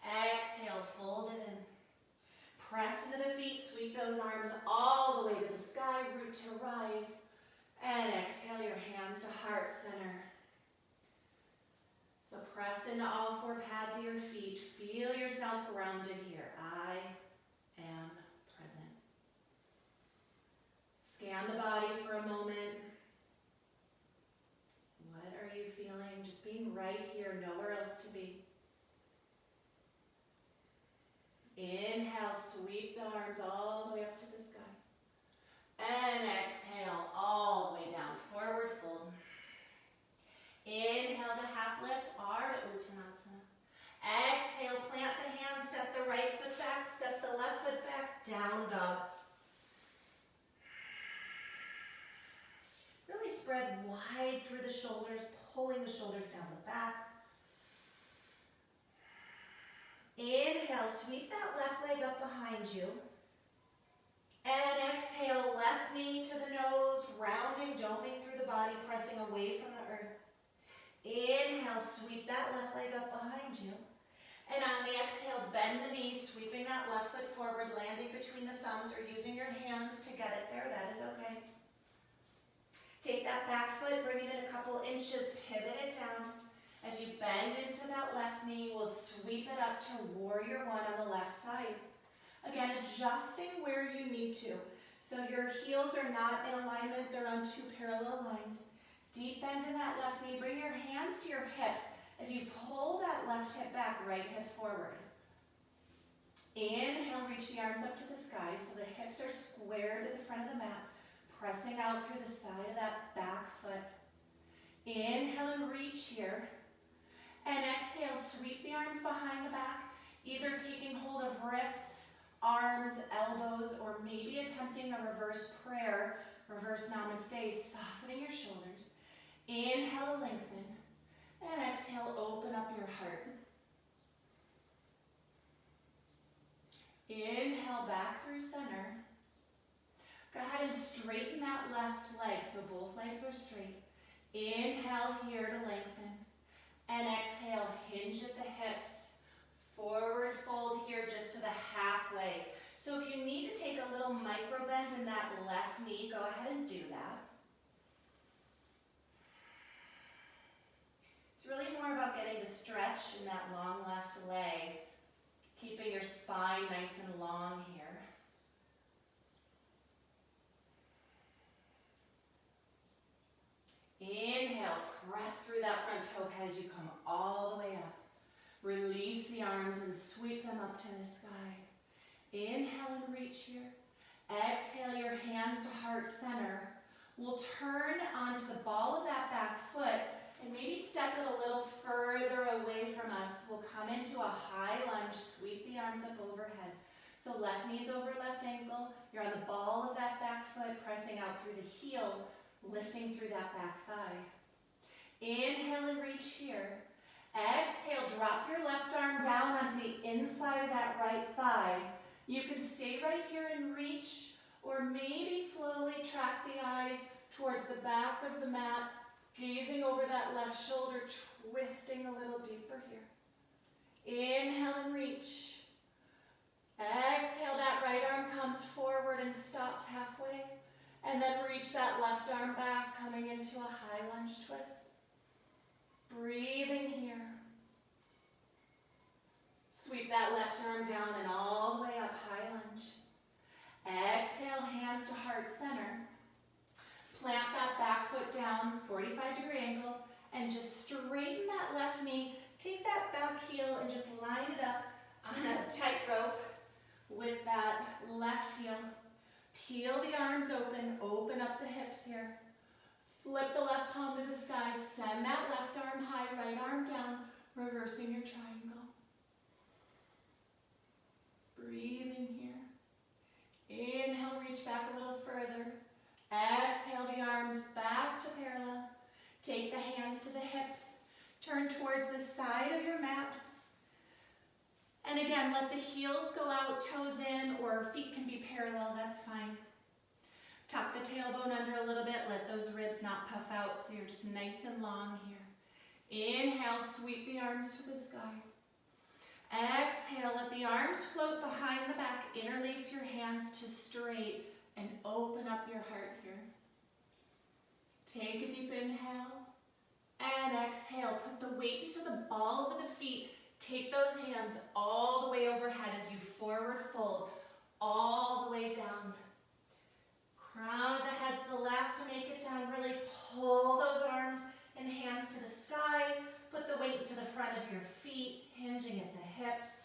Exhale, fold it in. Press into the feet, sweep those arms all the way to the sky, root to rise. And exhale your hands to heart center. So press into all four pads of your feet. Feel yourself grounded here. I am present. Scan the body for a moment. What are you feeling? Just being right here, nowhere else to be. Inhale, sweep the arms all the way up to the sky. And exhale, all the way down, forward fold. Inhale to half lift, Ardha Uttanasana. Exhale, plant the hands, step the right foot back, step the left foot back, down dog. Really spread wide through the shoulders, pulling the shoulders down the back. Inhale, sweep that left leg up behind you. And exhale, left knee to the nose, rounding, doming through the body, pressing away from the earth. Inhale, sweep that left leg up behind you. And on the exhale, bend the knee, sweeping that left foot forward, landing between the thumbs or using your hands to get it there. That is okay. Take that back foot, bring it in a couple inches, pivot it down. As you bend into that left knee, we'll sweep it up to warrior one on the left side. Again, adjusting where you need to. So your heels are not in alignment, they're on two parallel lines. Deep bend in that left knee, bring your hands to your hips as you pull that left hip back, right hip forward. Inhale, reach the arms up to the sky so the hips are squared to the front of the mat, pressing out through the side of that back foot. Inhale and reach here. And exhale, sweep the arms behind the back, either taking hold of wrists, arms, elbows, or maybe attempting a reverse prayer, reverse namaste, softening your shoulders. Inhale, lengthen, and exhale, open up your heart. Inhale, back through center. Go ahead and straighten that left leg, so both legs are straight. Inhale here to lengthen. And exhale, hinge at the hips. Forward fold here just to the halfway. So if you need to take a little micro bend in that left knee, go ahead and do that. It's really more about getting the stretch in that long left leg, keeping your spine nice and long here. Inhale, press through that front toe pad as you come all the way up. Release the arms and sweep them up to the sky. Inhale and reach here. Exhale your hands to heart center. We'll turn onto the ball of that back foot and maybe step it a little further away from us. We'll come into a high lunge, sweep the arms up overhead. So left knee's over left ankle. You're on the ball of that back foot, pressing out through the heel, lifting through that back thigh. Inhale and reach here. Exhale, drop your left arm down onto the inside of that right thigh. You can stay right here and reach, or maybe slowly track the eyes towards the back of the mat, gazing over that left shoulder, twisting a little deeper here. Inhale and reach. Exhale, that right arm comes forward and stops halfway. reach that left arm back, coming into a high lunge twist. Breathing here. Sweep that left arm down and all the way up, high lunge. Exhale, hands to heart center. Plant that back foot down, 45-degree angle, and just straighten that left knee. Take that back heel and just line it up on a tightrope with that left heel. Peel the arms open, open up the hips here. Flip the left palm to the sky, send that left arm high, right arm down, reversing your triangle. Breathing here. Inhale, reach back a little further. Exhale the arms back to parallel. Take the hands to the hips. Turn towards the side of your mat. And again, let the heels go out, toes in, or feet can be parallel, that's fine. Tuck the tailbone under a little bit, let those ribs not puff out so you're just nice and long here. Inhale, sweep the arms to the sky. Exhale, let the arms float behind the back, interlace your hands to straight, and open up your heart here. Take a deep inhale, and exhale. Put the weight into the balls of the feet. Take those hands all the way overhead as you forward fold, all the way down. Crown of the head's the last to make it down. Really pull those arms and hands to the sky. Put the weight to the front of your feet, hinging at the hips.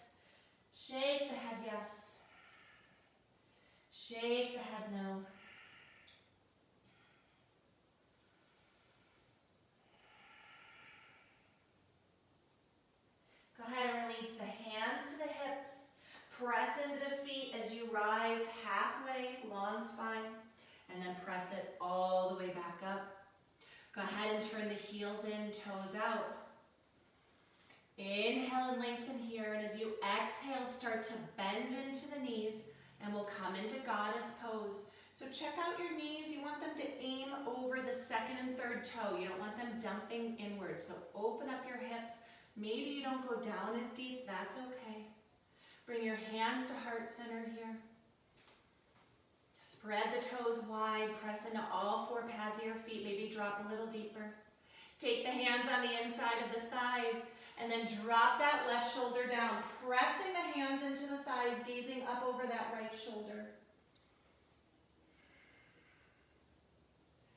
Shake the head yes. Shake the head no. Go ahead and release the hands to the hips. Press into the feet as you rise halfway, long spine, and then press it all the way back up. Go ahead and turn the heels in, toes out. Inhale and lengthen here, and as you exhale, start to bend into the knees, and we'll come into goddess pose. So check out your knees. You want them to aim over the second and third toe. You don't want them dumping inwards. So open up your hips. Maybe you don't go down as deep. That's okay. Bring your hands to heart center here. Spread the toes wide. Press into all four pads of your feet. Maybe drop a little deeper. Take the hands on the inside of the thighs. And then drop that left shoulder down, pressing the hands into the thighs, gazing up over that right shoulder.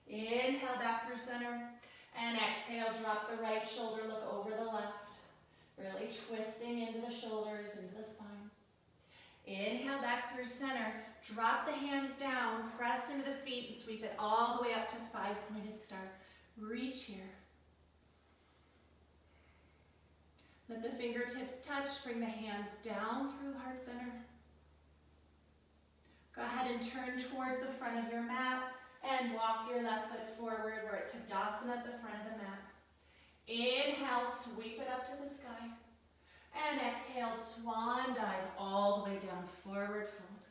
Inhale back through center, and exhale, drop the right shoulder, look over the left. Really twisting into the shoulders, into the spine. Inhale back through center, drop the hands down, press into the feet, and sweep it all the way up to five-pointed star. Reach here. Let the fingertips touch, bring the hands down through heart center. Go ahead and turn towards the front of your mat and walk your left foot forward. We're at Tadasana at the front of the mat. Inhale, sweep it up to the sky. And exhale, swan dive all the way down, forward fold.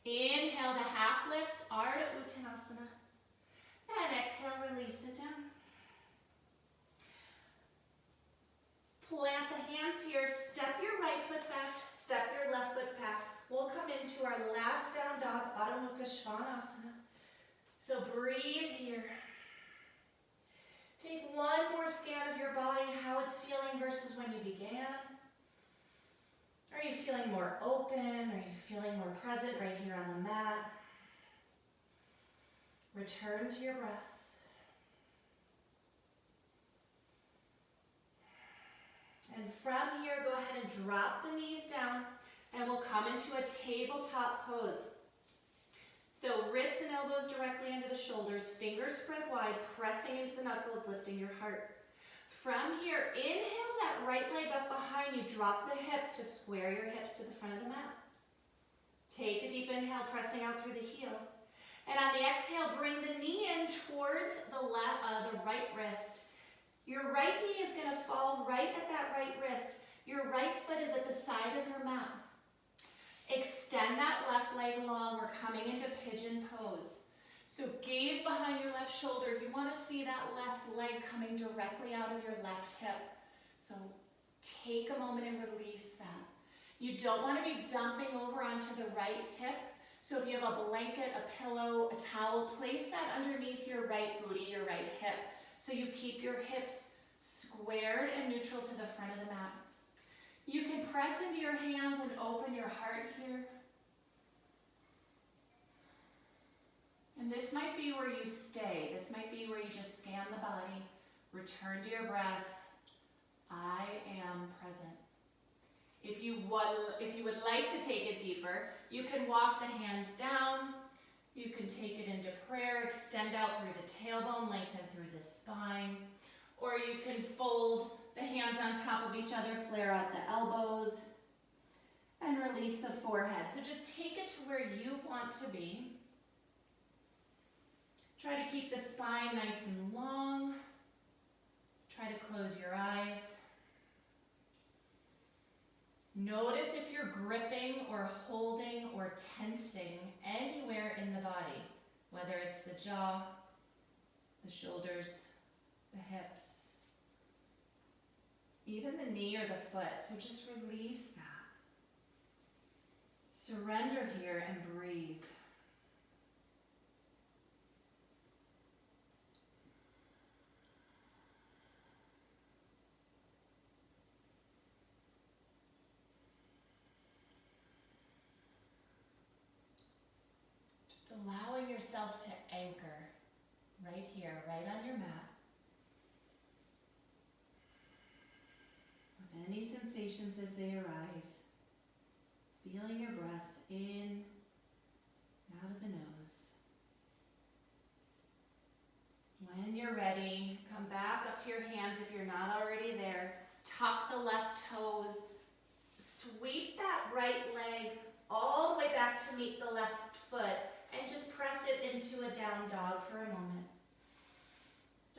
Inhale to half lift, Ardha Uttanasana. And exhale, release it down. Plant the hands here, step your right foot back, step your left foot back. We'll come into our last down dog, Adho Mukha Svanasana. So breathe here. Take one more scan of your body, how it's feeling versus when you began. Are you feeling more open? Are you feeling more present right here on the mat? Return to your breath. And from here, go ahead and drop the knees down, and we'll come into a tabletop pose. So wrists and elbows directly under the shoulders, fingers spread wide, pressing into the knuckles, lifting your heart. From here, inhale that right leg up behind you, drop the hip to square your hips to the front of the mat. Take a deep inhale, pressing out through the heel. And on the exhale, bring the knee in towards the right wrist. Your right knee is going to fall right at that right wrist. Your right foot is at the side of your mat. Extend that left leg long. We're coming into pigeon pose. So gaze behind your left shoulder. You want to see that left leg coming directly out of your left hip. So take a moment and release that. You don't want to be dumping over onto the right hip. So if you have a blanket, a pillow, a towel, place that underneath your right booty, your right hip, so you keep your hips squared and neutral to the front of the mat. You can press into your hands and open your heart here. And this might be where you stay. This might be where you just scan the body, return to your breath. I am present. If you would like to take it deeper, you can walk the hands down. You can take it into prayer, extend out through the tailbone, lengthen through the spine. Or you can fold the hands on top of each other, flare out the elbows, and release the forehead. So just take it to where you want to be. Try to keep the spine nice and long. Try to close your eyes. Notice if you're gripping or holding or tensing anywhere in the body, whether it's the jaw, the shoulders, the hips, even the knee or the foot. So just release that. Surrender here and breathe. Allowing yourself to anchor right here, right on your mat. With any sensations as they arise, feeling your breath in, out of the nose. When you're ready, come back up to your hands if you're not already there. Tuck the left toes. Sweep that right leg all the way back to meet the left foot. And just press it into a down dog for a moment.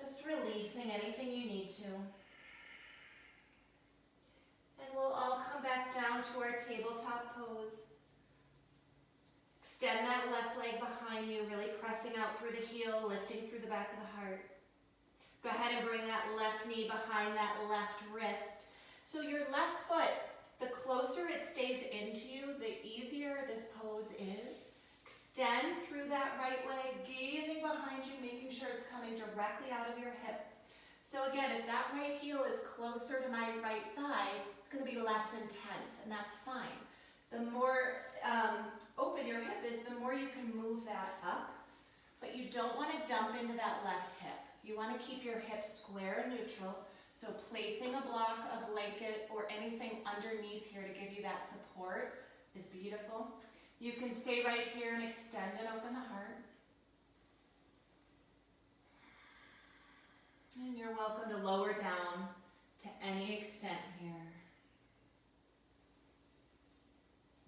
Just releasing anything you need to. And we'll all come back down to our tabletop pose. Extend that left leg behind you, really pressing out through the heel, lifting through the back of the heart. Go ahead and bring that left knee behind that left wrist. So your left foot, the closer it stays into you, the easier this pose is. Extend through that right leg, gazing behind you, making sure it's coming directly out of your hip. So again, if that right heel is closer to my right thigh, it's going to be less intense, and that's fine. The more open your hip is, the more you can move that up, but you don't want to dump into that left hip. You want to keep your hips square and neutral, so placing a block, a blanket, or anything underneath here to give you that support is beautiful. You can stay right here and extend and open the heart. And you're welcome to lower down to any extent here.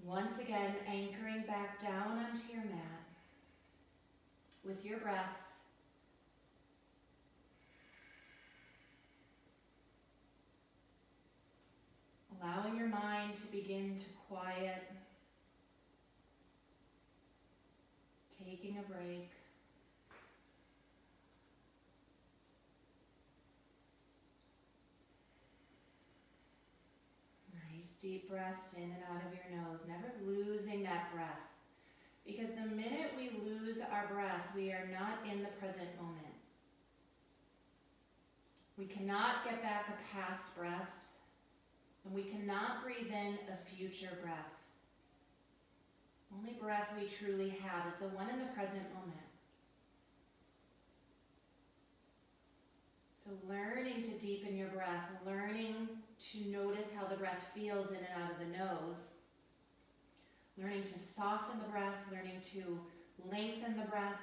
Once again, anchoring back down onto your mat with your breath. Allowing your mind to begin to quiet. Taking a break. Nice deep breaths in and out of your nose, never losing that breath. Because the minute we lose our breath, we are not in the present moment. We cannot get back a past breath, and we cannot breathe in a future breath. Only breath we truly have is the one in the present moment. So learning to deepen your breath, learning to notice how the breath feels in and out of the nose, learning to soften the breath, learning to lengthen the breath.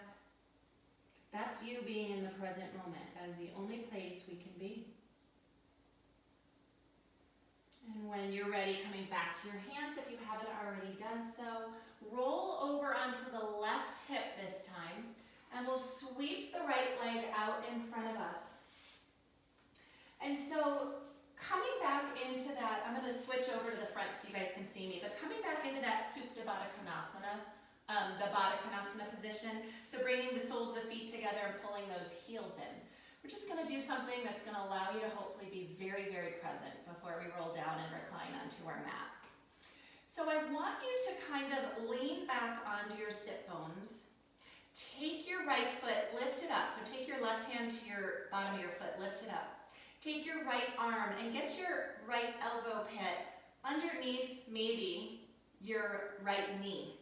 That's you being in the present moment. That is the only place we can be. And when you're ready, coming back to your hands, if you haven't already done so, roll over onto the left hip this time, and we'll sweep the right leg out in front of us. And so coming back into that, I'm going to switch over to the front so you guys can see me, but coming back into that Supta Baddha Konasana, the Baddha Konasana position, so bringing the soles of the feet together and pulling those heels in. We're just going to do something that's going to allow you to hopefully be very, very present before we roll down and recline onto our mat. So I want you to kind of lean back onto your sit bones. Take your right foot, lift it up. So take your left hand to your bottom of your foot, lift it up. Take your right arm and get your right elbow pit underneath maybe your right knee,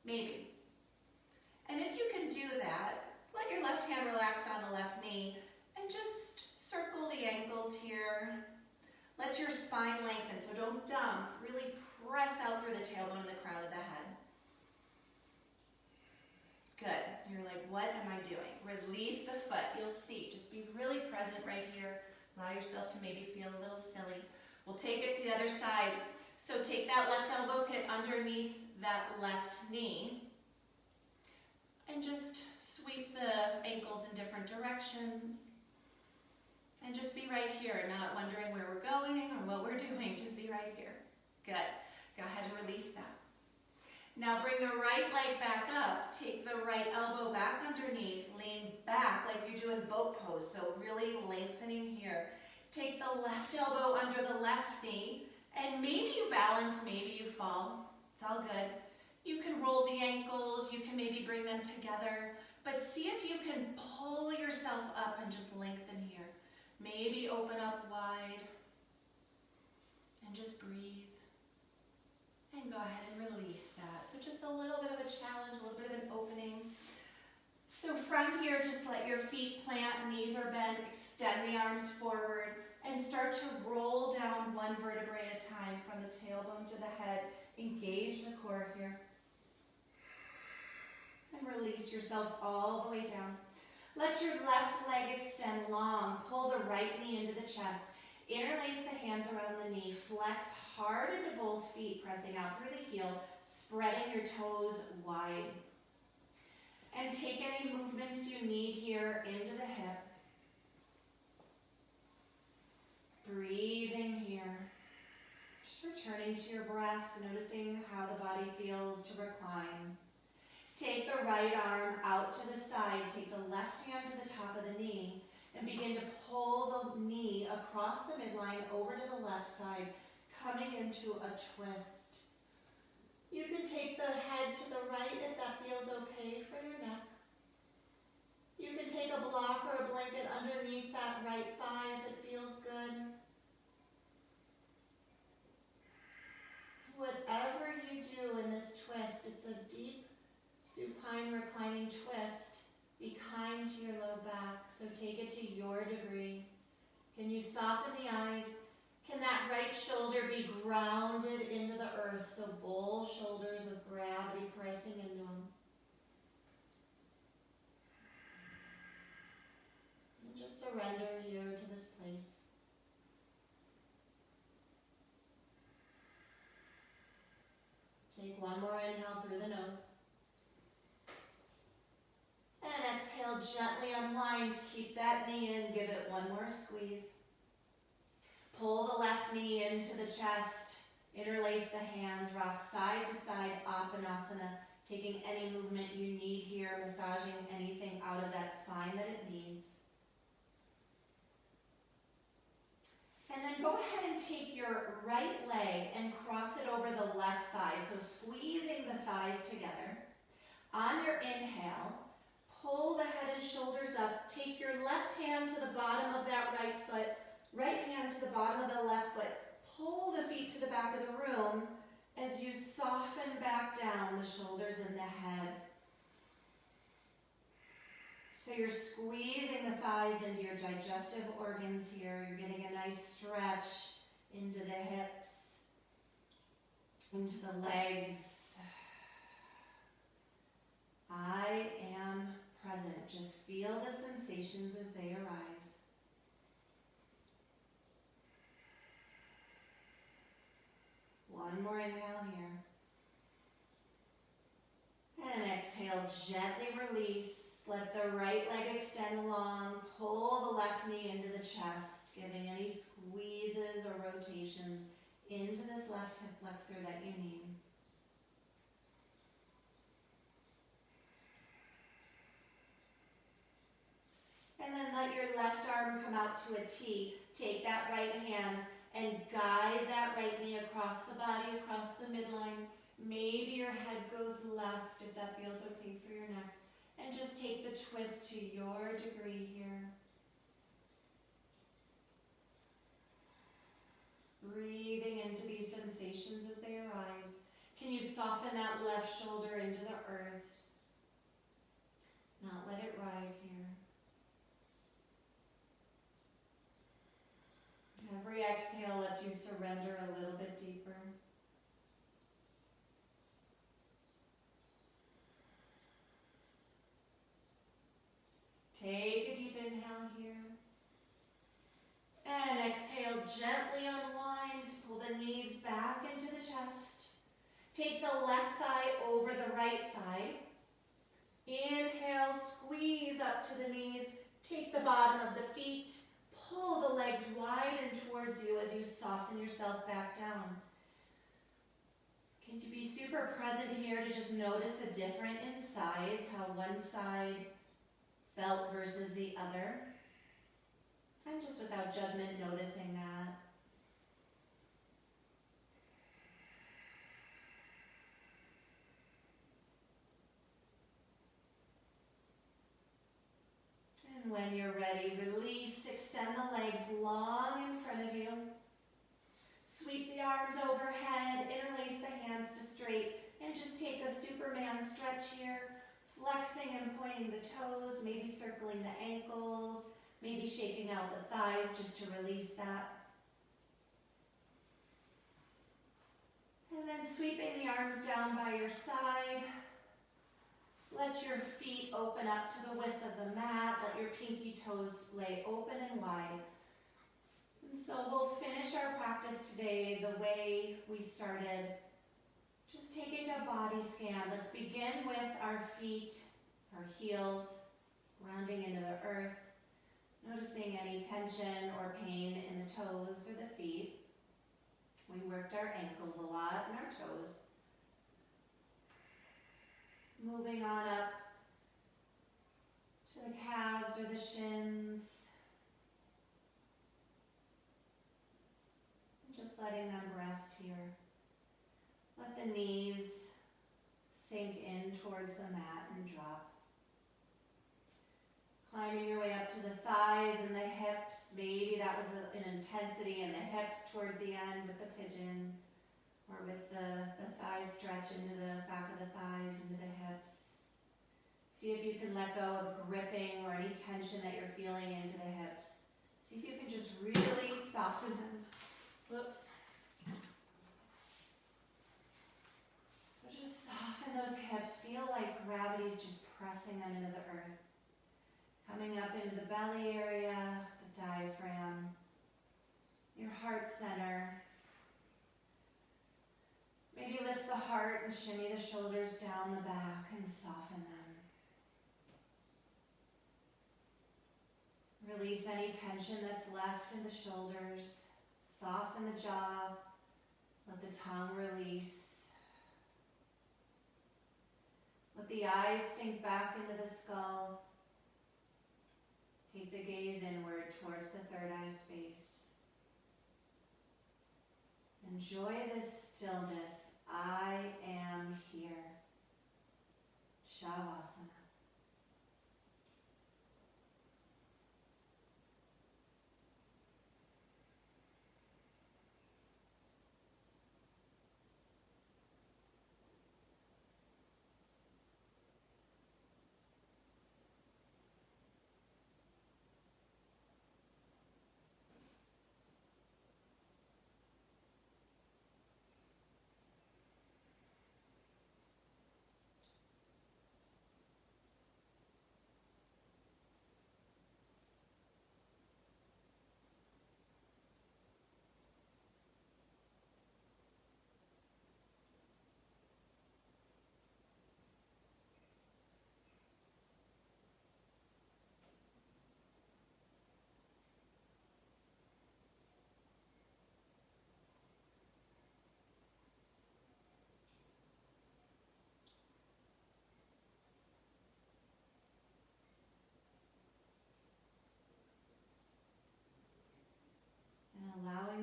maybe. And if you can do that, let your left hand relax on the left knee and just circle the ankles here. Let your spine lengthen, so don't dump. Really press out through the tailbone and the crown of the head. Good. You're like, what am I doing? Release the foot. You'll see. Just be really present right here. Allow yourself to maybe feel a little silly. We'll take it to the other side. So take that left elbow pit underneath that left knee. And just sweep the ankles in different directions. And just be right here, not wondering where we're going or what we're doing. Just be right here. Good. Go ahead and release that. Now bring the right leg back up. Take the right elbow back underneath. Lean back like you do in boat pose. So really lengthening here. Take the left elbow under the left knee. And maybe you balance, maybe you fall. It's all good. You can roll the ankles. You can maybe bring them together. But see if you can pull yourself up and just lengthen here. Maybe open up wide. And just breathe. And go ahead and release that. So just a little bit of a challenge, a little bit of an opening. So from here, just let your feet plant, knees are bent, extend the arms forward, and start to roll down one vertebrae at a time from the tailbone to the head. Engage the core here. And release yourself all the way down. Let your left leg extend long. Pull the right knee into the chest. Interlace the hands around the knee. Flex hard into both feet, pressing out through the heel, spreading your toes wide. And take any movements you need here into the hip. Breathing here. Just returning to your breath, noticing how the body feels to recline. Take the right arm out to the side. Take the left hand to the top of the knee. And begin to pull the knee across the midline over to the left side, coming into a twist. You can take the head to the right if that feels okay for your neck. You can take a block or a blanket underneath that right thigh if it feels good. Whatever you do in this twist, it's a deep, supine, reclining twist. Be kind to your low back, so take it to your degree. Can you soften the eyes? Can that right shoulder be grounded into the earth, so both shoulders with gravity pressing into them? And just surrender here to this place. Take one more inhale through the nose. And exhale, gently unwind. Keep that knee in. Give it one more squeeze. Pull the left knee into the chest. Interlace the hands. Rock side to side, Apanasana. Taking any movement you need here. Massaging anything out of that spine that it needs. And then go ahead and take your right leg and cross it over the left thigh. So squeezing the thighs together. On your inhale, pull the head and shoulders up. Take your left hand to the bottom of that right foot. Right hand to the bottom of the left foot. Pull the feet to the back of the room as you soften back down the shoulders and the head. So you're squeezing the thighs into your digestive organs here. You're getting a nice stretch into the hips, into the legs. I am present. Just feel the sensations as they arise. One more inhale here. And exhale, gently release. Let the right leg extend long. Pull the left knee into the chest, giving any squeezes or rotations into this left hip flexor that you need. And then let your left arm come out to a T. Take that right hand and guide that right knee across the body, across the midline. Maybe your head goes left if that feels okay for your neck. And just take the twist to your degree here. Breathing into these sensations as they arise. Can you soften that left shoulder into the earth? Not let it rise here. Every exhale lets you surrender a little bit deeper. Take a deep inhale here. And exhale, gently unwind. Pull the knees back into the chest. Take the left thigh over the right thigh. Inhale, squeeze up to the knees. Take the bottom of the feet. Pull the legs wide and towards you as you soften yourself back down. Can you be super present here to just notice the difference in sides, how one side felt versus the other? And just without judgment, noticing that. And when you're ready, release, extend the legs long in front of you. Sweep the arms overhead, interlace the hands to straight, and just take a Superman stretch here, flexing and pointing the toes, maybe circling the ankles, maybe shaking out the thighs just to release that. And then sweeping the arms down by your side. Let your feet open up to the width of the mat. Let your pinky toes lay open and wide. And so we'll finish our practice today the way we started. Just taking a body scan. Let's begin with our feet, our heels, grounding into the earth. Noticing any tension or pain in the toes or the feet. We worked our ankles a lot and our toes. Moving on up to the calves or the shins. And just letting them rest here. Let the knees sink in towards the mat and drop. Climbing your way up to the thighs and the hips. Maybe that was an intensity in the hips towards the end with the pigeon, or with the thighs stretch into the back of the thighs, into the hips. See if you can let go of gripping or any tension that you're feeling into the hips. See if you can just really soften them. Whoops. So just soften those hips. Feel like gravity's just pressing them into the earth. Coming up into the belly area, the diaphragm, your heart center. Maybe lift the heart and shimmy the shoulders down the back and soften them. Release any tension that's left in the shoulders. Soften the jaw. Let the tongue release. Let the eyes sink back into the skull. Take the gaze inward towards the third eye space. Enjoy this stillness. I am here. Shavasana.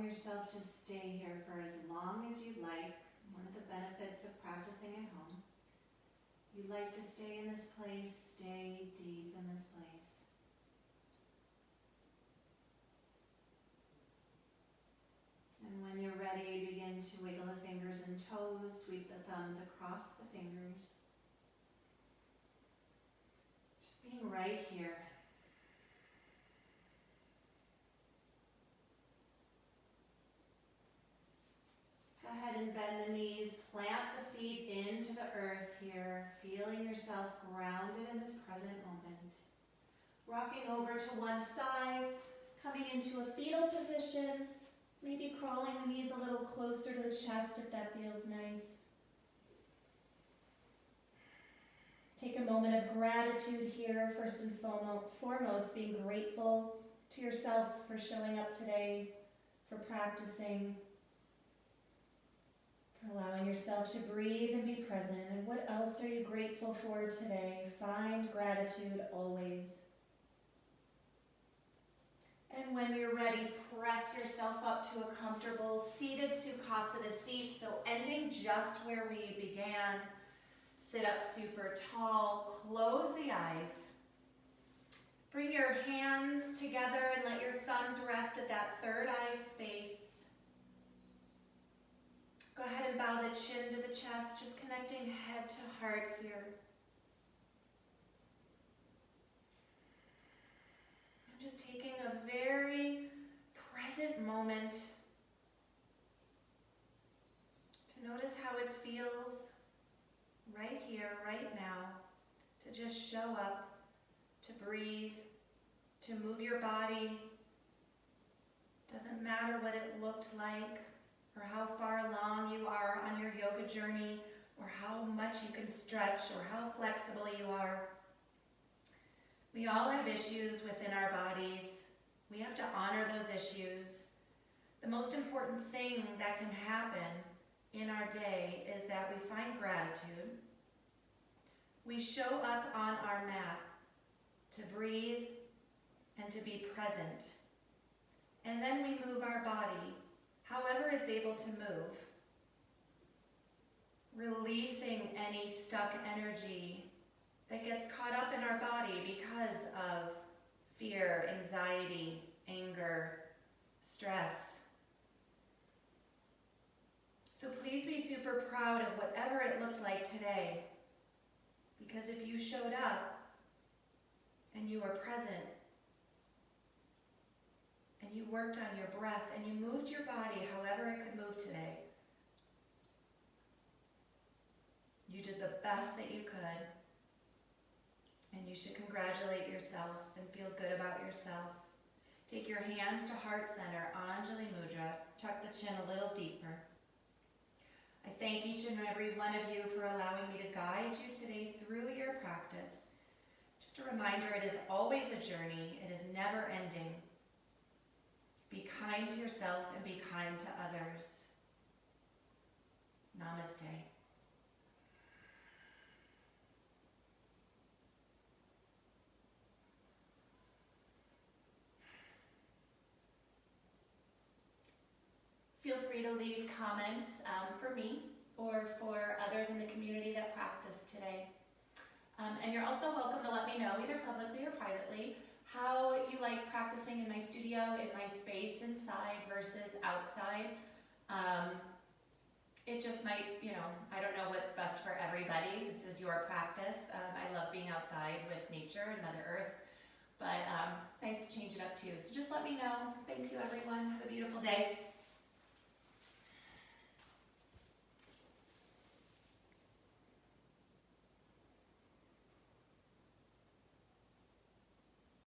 yourself to stay here for as long as you'd like. One of the benefits of practicing at home. You'd like to stay in this place, stay deep in this place. And when you're ready, begin to wiggle the fingers and toes, sweep the thumbs across the fingers. Just being right here. Go ahead and bend the knees, plant the feet into the earth here, feeling yourself grounded in this present moment. Rocking over to one side, coming into a fetal position, maybe crawling the knees a little closer to the chest if that feels nice. Take a moment of gratitude here, first and foremost, being grateful to yourself for showing up today, for practicing, for allowing yourself to breathe and be present. And what else are you grateful for today? Find gratitude always. And when you're ready, press yourself up to a comfortable seated Sukhasana seat. So ending just where we began. Sit up super tall, close the eyes. Bring your hands together and let your thumbs rest at that third eye space. Go ahead and bow the chin to the chest, just connecting head to heart here. And just taking a very present moment to notice how it feels right here, right now, to just show up, to breathe, to move your body. Doesn't matter what it looked like, or how far along you are on your yoga journey, or how much you can stretch, or how flexible you are. We all have issues within our bodies. We have to honor those issues. The most important thing that can happen in our day is that we find gratitude. We show up on our mat to breathe and to be present. And then we move our body however it's able to move, releasing any stuck energy that gets caught up in our body because of fear, anxiety, anger, stress. So please be super proud of whatever it looked like today, because if you showed up and you were present, and you worked on your breath, and you moved your body however it could move today, you did the best that you could, and you should congratulate yourself and feel good about yourself. Take your hands to heart center, Anjali Mudra. Tuck the chin a little deeper. I thank each and every one of you for allowing me to guide you today through your practice. Just a reminder, it is always a journey. It is never ending. Be kind to yourself and be kind to others. Namaste. Feel free to leave comments for me or for others in the community that practiced today. And you're also welcome to let me know, either publicly or privately, how you like practicing in my studio, in my space inside versus outside. It just might, I don't know what's best for everybody. This is your practice. I love being outside with nature and Mother Earth, but it's nice to change it up too. So just let me know. Thank you, everyone. Have a beautiful day.